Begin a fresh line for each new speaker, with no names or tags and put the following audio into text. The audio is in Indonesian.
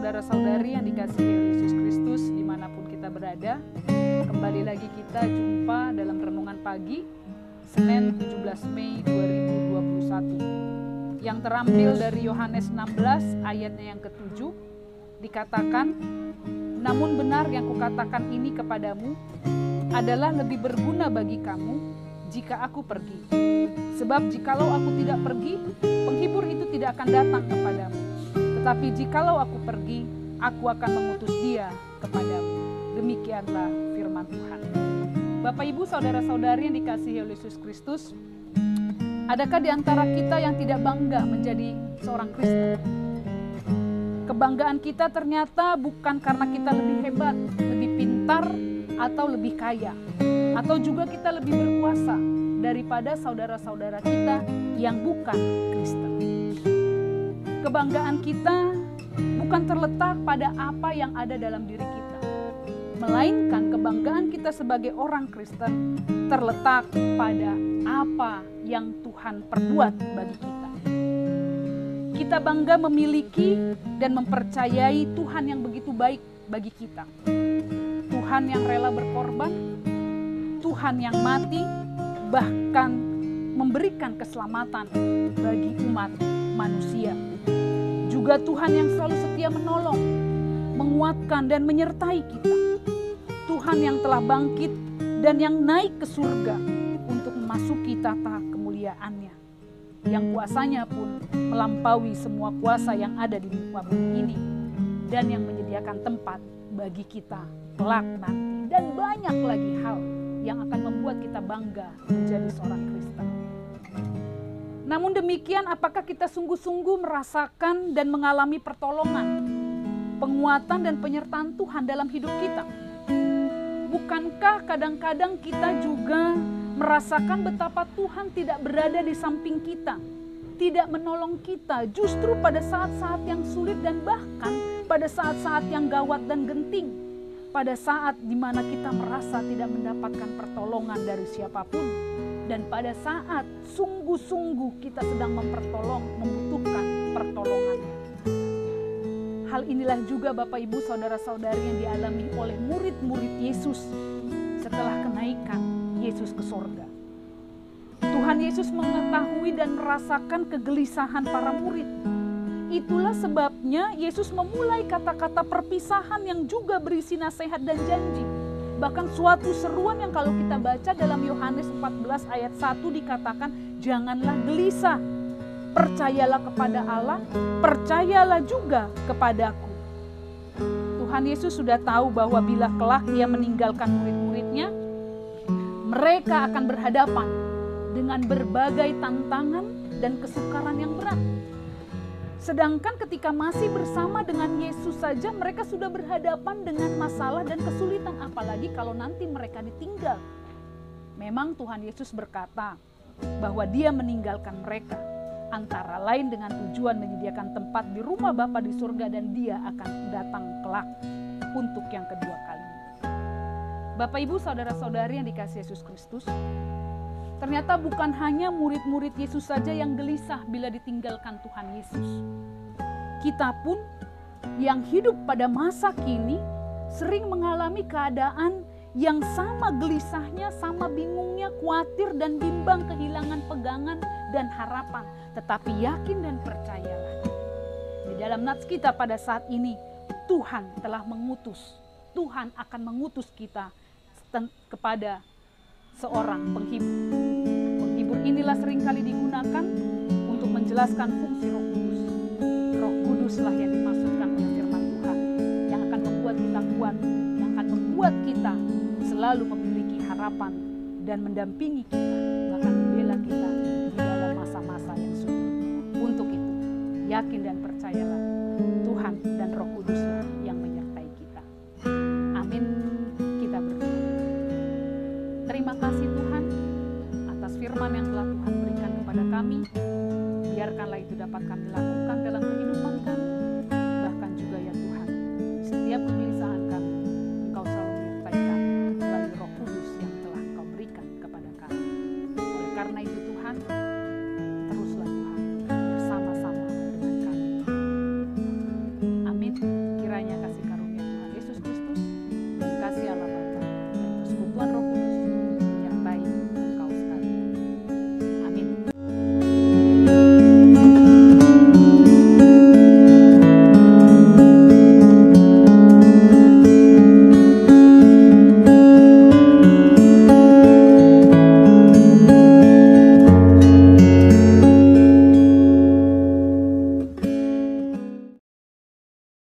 saudara-saudari yang dikasihi oleh Yesus Kristus dimanapun kita berada, kembali lagi kita jumpa dalam Renungan Pagi Senin 17 Mei 2021 yang terambil dari Yohanes 16 ayatnya yang ke-7. Dikatakan, namun benar yang kukatakan ini kepadamu adalah lebih berguna bagi kamu jika aku pergi. Sebab jikalau aku tidak pergi, penghibur itu tidak akan datang kepadamu. Tetapi jikalau aku pergi, aku akan mengutus dia kepadamu. Demikianlah firman Tuhan. Bapak, Ibu, saudara-saudari yang dikasihi oleh Yesus Kristus, adakah di antara kita yang tidak bangga menjadi seorang Kristen? Kebanggaan kita ternyata bukan karena kita lebih hebat, lebih pintar, atau lebih kaya, atau juga kita lebih berkuasa daripada saudara-saudara kita yang bukan Kristen. Kebanggaan kita bukan terletak pada apa yang ada dalam diri kita, melainkan kebanggaan kita sebagai orang Kristen terletak pada apa yang Tuhan perbuat bagi kita. Kita bangga memiliki dan mempercayai Tuhan yang begitu baik bagi kita. Tuhan yang rela berkorban, Tuhan yang mati, bahkan memberikan keselamatan bagi umat manusia. Juga Tuhan yang selalu setia menolong, menguatkan dan menyertai kita. Tuhan yang telah bangkit dan yang naik ke surga untuk memasuki tata kemuliaannya, yang kuasanya pun melampaui semua kuasa yang ada di muka bumi ini, dan yang menyediakan tempat bagi kita kelak nanti. Dan banyak lagi hal yang akan membuat kita bangga menjadi seorang Kristen. Namun demikian, apakah kita sungguh-sungguh merasakan dan mengalami pertolongan, penguatan dan penyertaan Tuhan dalam hidup kita? Bukankah kadang-kadang kita juga merasakan betapa Tuhan tidak berada di samping kita, tidak menolong kita justru pada saat-saat yang sulit dan bahkan pada saat-saat yang gawat dan genting, pada saat di mana kita merasa tidak mendapatkan pertolongan dari siapapun, dan pada saat sungguh-sungguh kita sedang membutuhkan pertolongannya. Hal inilah juga Bapak, Ibu, saudara-saudari yang dialami oleh murid-murid Yesus setelah kenaikan Yesus ke sorga. Tuhan Yesus mengetahui dan merasakan kegelisahan para murid. Itulah sebabnya Yesus memulai kata-kata perpisahan yang juga berisi nasihat dan janji. Bahkan suatu seruan yang kalau kita baca dalam Yohanes 14 ayat 1 dikatakan, janganlah gelisah, percayalah kepada Allah, percayalah juga kepadaku. Tuhan Yesus sudah tahu bahwa bila kelak ia meninggalkan murid-muridnya, mereka akan berhadapan dengan berbagai tantangan dan kesukaran yang berat. Sedangkan ketika masih bersama dengan Yesus saja mereka sudah berhadapan dengan masalah dan kesulitan, apalagi kalau nanti mereka ditinggal. Memang Tuhan Yesus berkata bahwa dia meninggalkan mereka antara lain dengan tujuan menyediakan tempat di rumah Bapa di surga, dan dia akan datang kelak untuk yang kedua kalinya. Bapak, Ibu, saudara-saudari yang dikasihi Yesus Kristus, ternyata bukan hanya murid-murid Yesus saja yang gelisah bila ditinggalkan Tuhan Yesus. Kita pun yang hidup pada masa kini sering mengalami keadaan yang sama gelisahnya, sama bingungnya, khawatir dan bimbang, kehilangan pegangan dan harapan. Tetapi yakin dan percayalah, di dalam nats kita pada saat ini, Tuhan telah mengutus, Tuhan akan mengutus kita kepada seorang penghibur. Penghibur inilah seringkali digunakan untuk menjelaskan fungsi Roh Kudus. Roh Kuduslah yang dimaksudkan oleh firman Tuhan, yang akan membuat kita kuat, yang akan membuat kita selalu memiliki harapan dan mendampingi kita, bahkan membela kita di dalam masa-masa yang sulit. Untuk itu, yakin dan percayalah, Tuhan dan Roh Kuduslah yang menyertai kita. Amin. Kita berdoa. Terima kasih Tuhan atas firman yang telah Tuhan berikan kepada kami. Biarkanlah itu dapat kami lakukan dalam kehidupan kami. Bahkan juga ya Tuhan, setiap kegelisahan